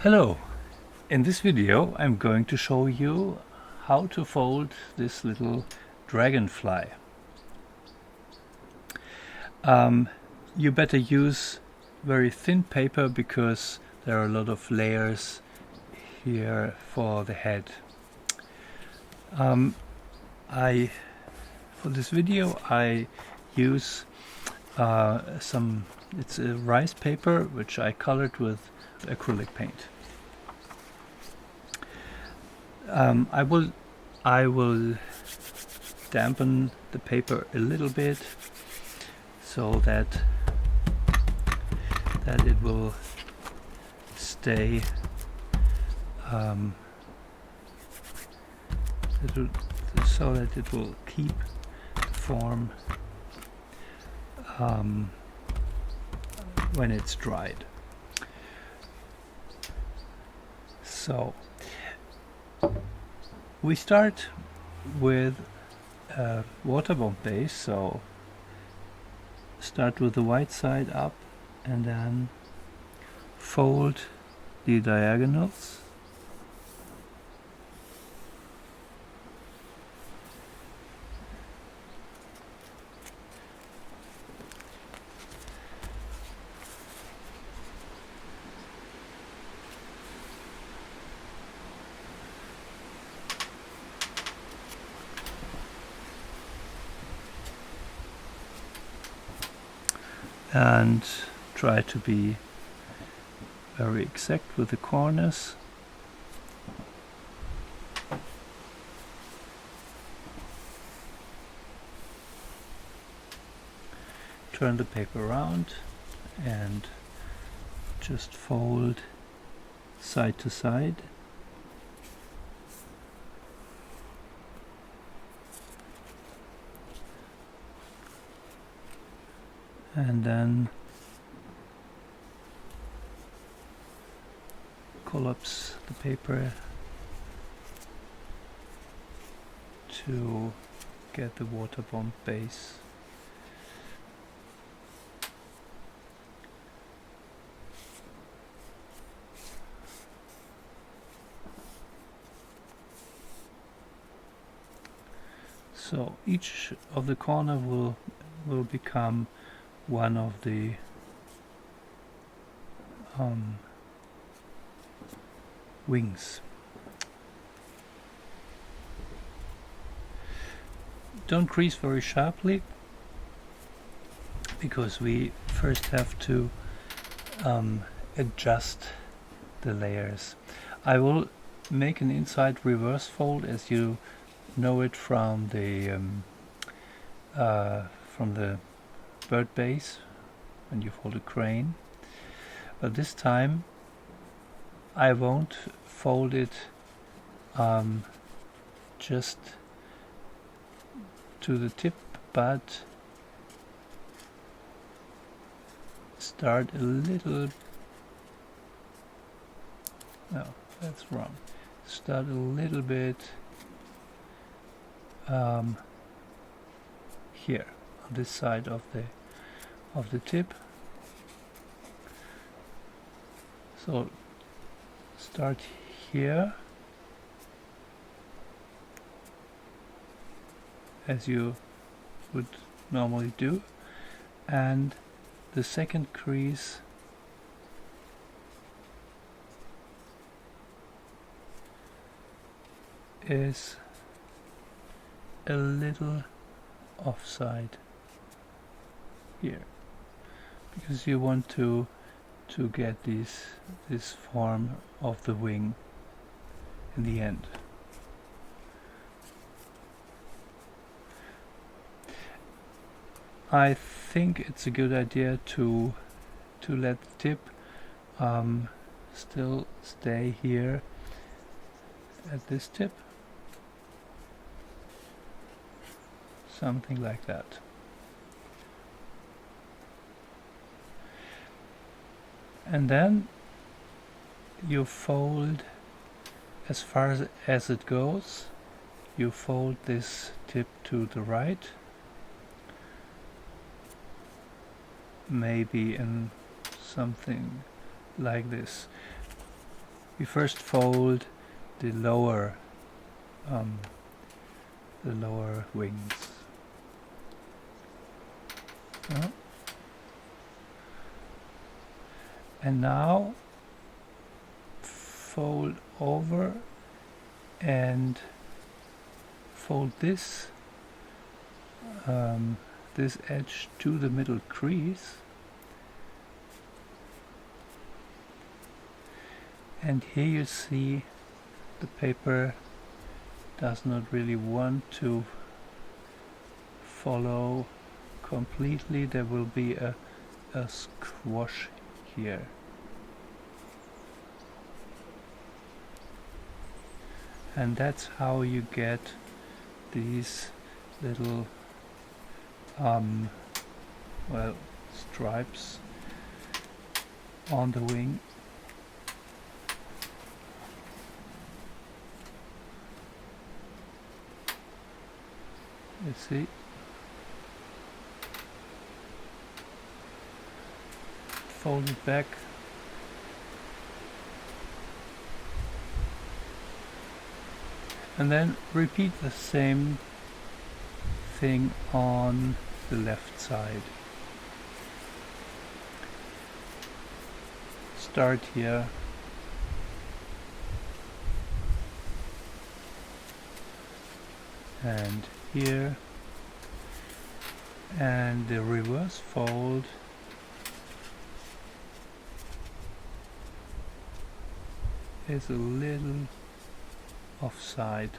Hello! In this video I'm going to show you how to fold this little dragonfly. You better use very thin paper because there are a lot of layers here for the head. For this video I use it's a rice paper which I colored with acrylic paint. I will dampen the paper a little bit so that it will stay so that it will keep the form when it's dried. So we start with a water bomb base, so start with the white side up and then fold the diagonals. And try to be very exact with the corners. Turn the paper around and just fold side to side. And then collapse the paper to get the water bomb base. So each of the corner will become one of the wings. Don't crease very sharply because we first have to adjust the layers. I will make an inside reverse fold as you know it from the bird base when you fold a crane, but this time I won't fold it just to the tip, but start a little, no, that's wrong, start a little bit here on this side of the tip. So start here as you would normally do, and the second crease is a little offside here because you want to get this form of the wing in the end. I think it's a good idea to let the tip still stay here at this tip, something like that. And then you fold as far as it goes. You fold this tip to the right, maybe in something like this. we first fold the lower wings. And now fold over and fold this this edge to the middle crease, and here you see the paper does not really want to follow completely. There will be a squash here. And that's how you get these little stripes on the wing. You see? Fold it back. And then repeat the same thing on the left side. Start here. And here. And the reverse fold is a little offside.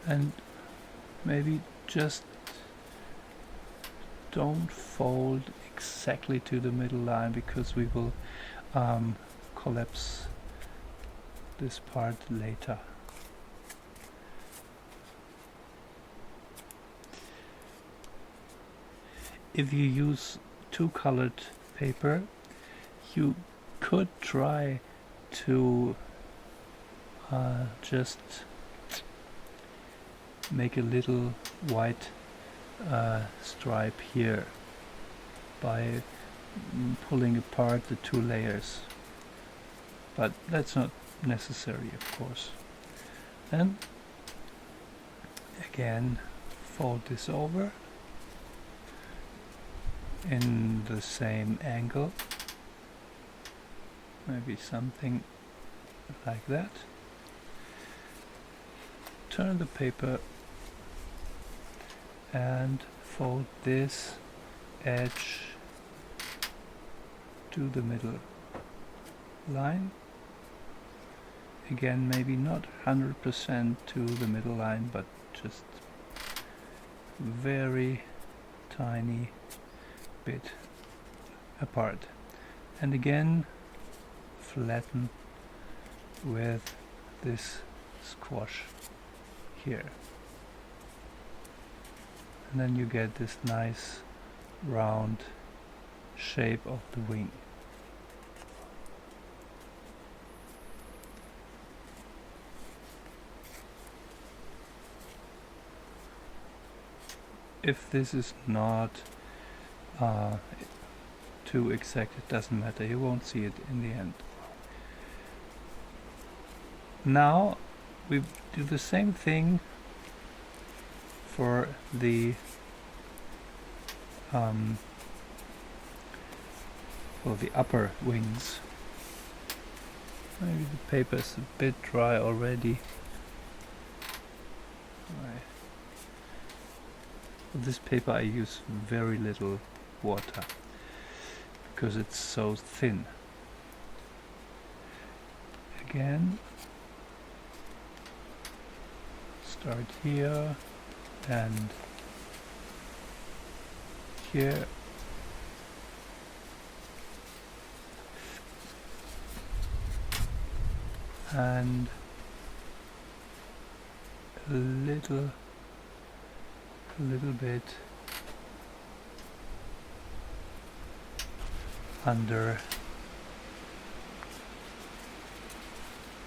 And maybe just don't fold exactly to the middle line, because we will collapse this part later. If you use two-colored paper, you could try to just make a little white stripe here by pulling apart the two layers, but that's not necessary, of course. And again, fold this over in the same angle, maybe something like that. Turn the paper and fold this edge to the middle line. Again, maybe not 100% to the middle line, but just very tiny bit apart. And again, flatten with this squash here. And then you get this nice round shape of the wing. If this is not too exact, it doesn't matter, you won't see it in the end. Now we do the same thing for the upper wings. Maybe the paper is a bit dry already. For this paper I use very little water because it's so thin. Again, start here and here. And a little bit under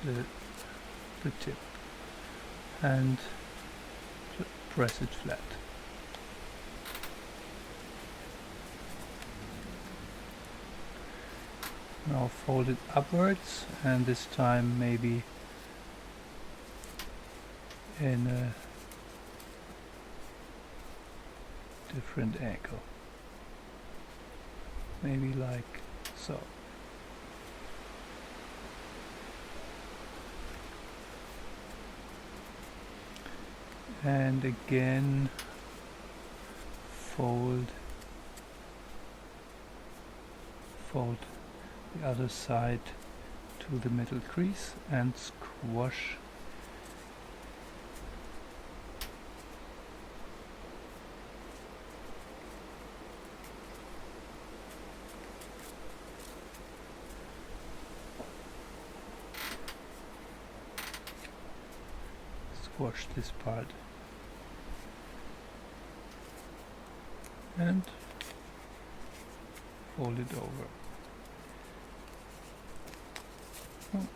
the tip and press it flat. Now fold it upwards, and this time maybe in a different angle. Maybe like so. And again fold the other side to the middle crease and squash this part and fold it over. Oh.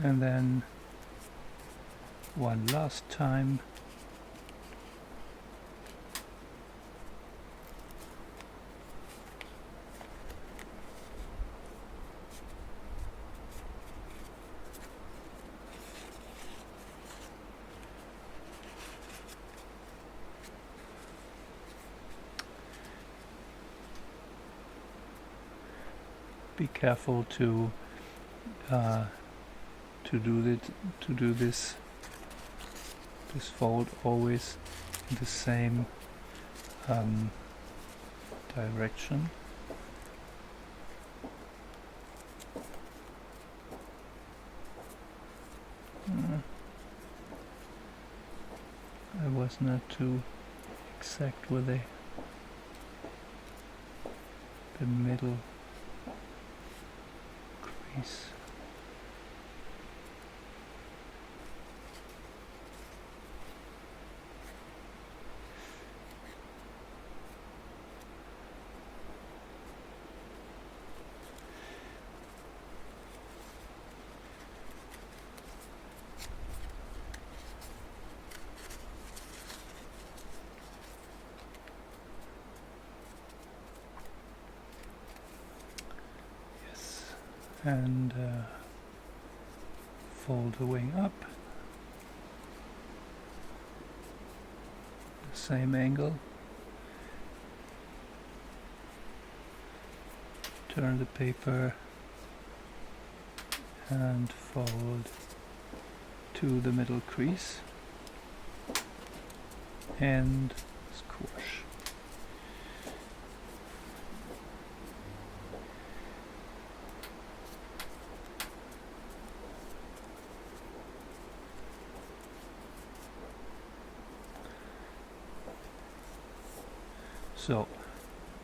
And then one last time be careful to do this fold always in the same direction. I was not too exact with the middle crease. And fold the wing up, the same angle, turn the paper and fold to the middle crease and squash. So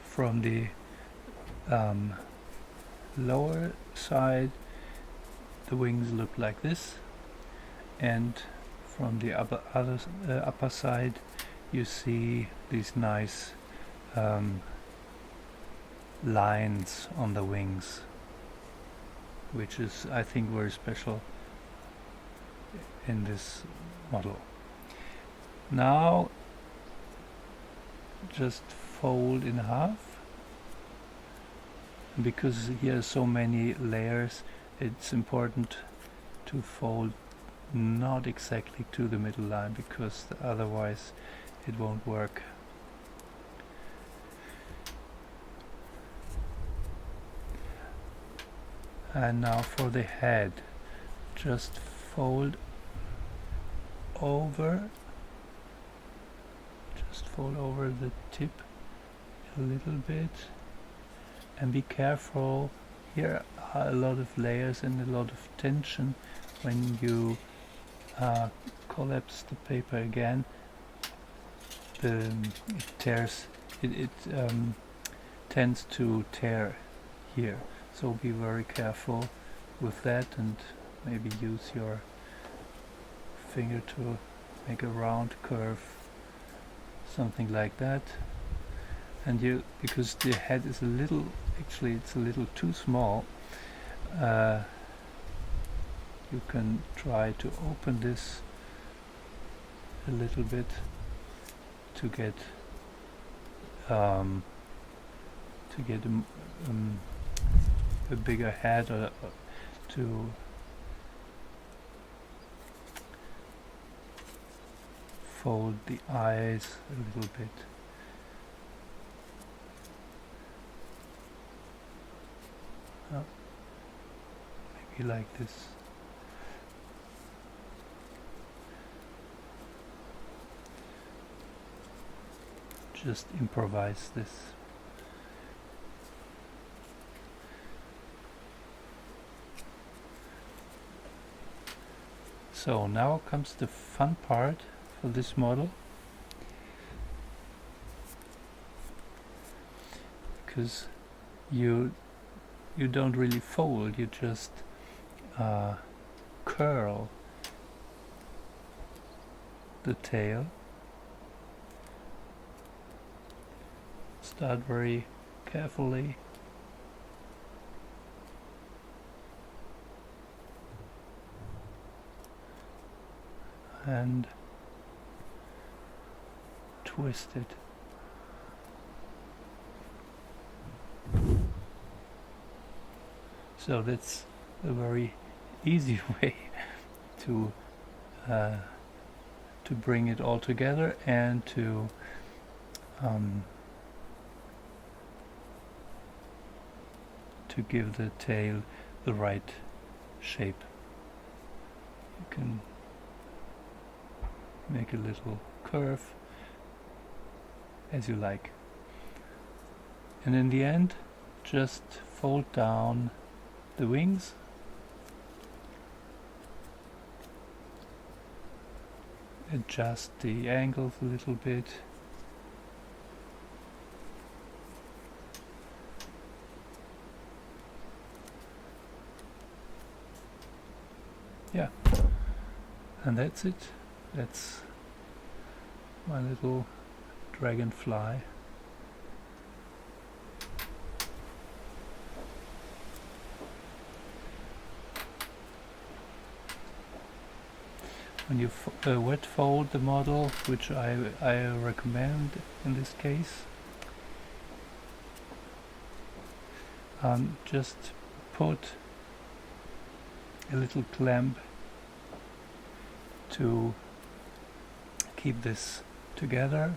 from the lower side the wings look like this, and from the upper side you see these nice lines on the wings, which is, I think, very special in this model. Now just fold in half, because here are so many layers. It's important to fold not exactly to the middle line, because otherwise it won't work. And now for the head, just fold over the tip a little bit, and be careful. Here are a lot of layers and a lot of tension. When you collapse the paper again, it tends to tear here, so be very careful with that, and maybe use your finger to make a round curve, something like that. And because the head is a little, actually it's a little too small, you can try to open this a little bit to get a bigger head, or to fold the eyes a little bit. Maybe like this. Just improvise this. So now comes the fun part for this model, because you don't really fold, you just curl the tail. Start very carefully. And twist it. So that's a very easy way to bring it all together and to give the tail the right shape. You can make a little curve as you like, and in the end just fold down the wings, adjust the angles a little bit, yeah, and that's it. That's my little dragonfly. When you wet fold the model, which I recommend in this case, just put a little clamp to keep this together.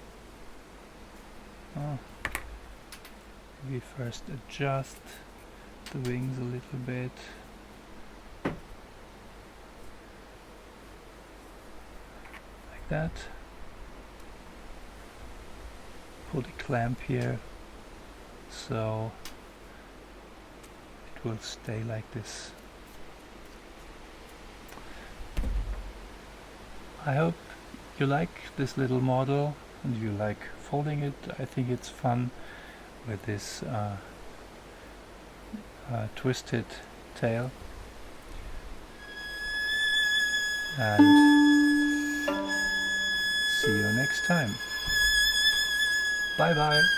Maybe first adjust the wings a little bit. Like that. Put a clamp here so it will stay like this. I hope you like this little model and you like folding it. I think it's fun with this twisted tail. And see you next time. Bye bye.